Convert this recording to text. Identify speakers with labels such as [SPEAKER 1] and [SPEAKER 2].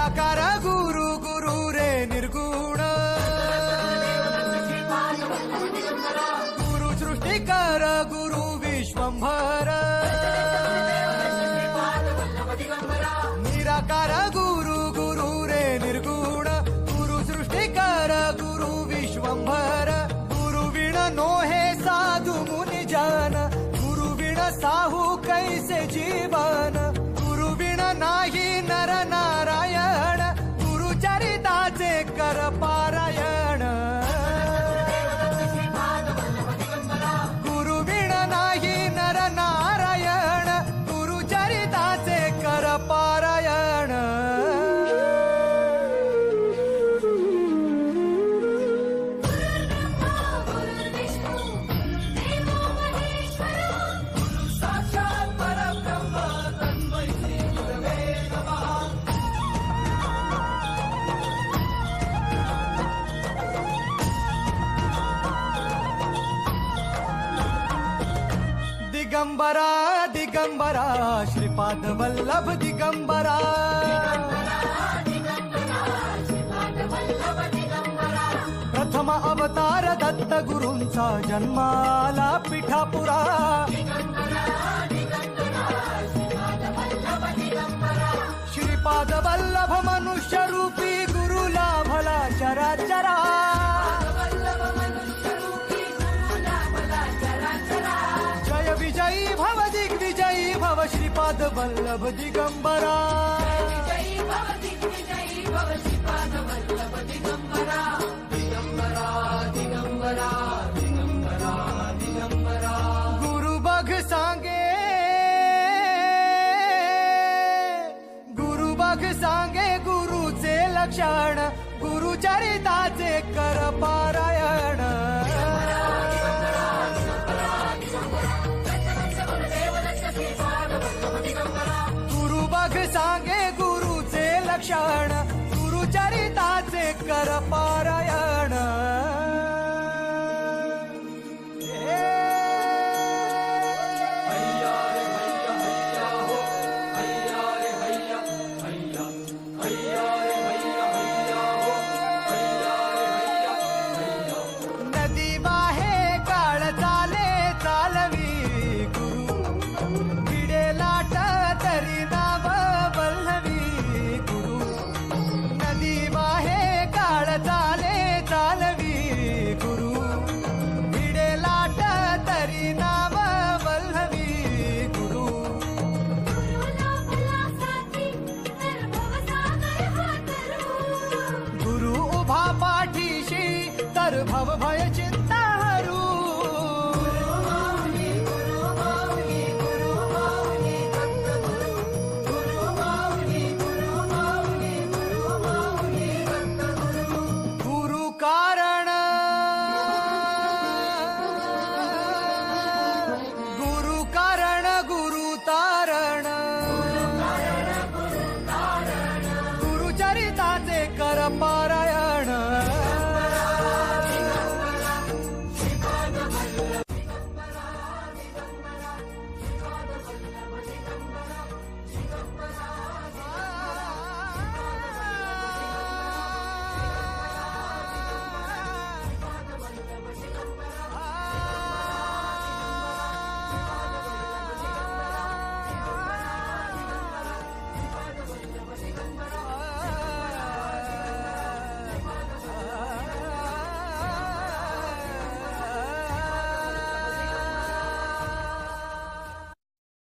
[SPEAKER 1] निराकार गुरु गुरु रे निर्गुण गुरु सृष्टिकर गुरु विश्वंभर निराकार गुरु गुरु रे निर्गुण गुरु सृष्टिकर गुरु विश्वंभर गुरु विण नोहे साधु मुनि जन गुरु विण साहू कैसे जीवन गुरु विण नाही नर नारायण गुरु चरिताचे कर पारायण गुरु विण नाही नर नारायण गुरु चरिताचे कर पारायण दिगंबरा दिगंबरा श्रीपाद वल्लभ दिगंबरा प्रथम अवतार दत्त गुरूंचा जन्माला पिठापुरा श्रीपाद वल्लभ मनुष्य रूपी गुरु लाभला चराचरा विजयी भव दिग्विजयी भव श्रीपाद वल्लभ दिगंबरा दिगंबरा दिगंबरा दिगंबरा दिगंबरा गुरु बघ सांगे गुरु बघ सांगे गुरुचे लक्षण गुरु चरिताचे कर पारायण सांगे गुरुचे लक्षण गुरु चरिताचे कर पारायण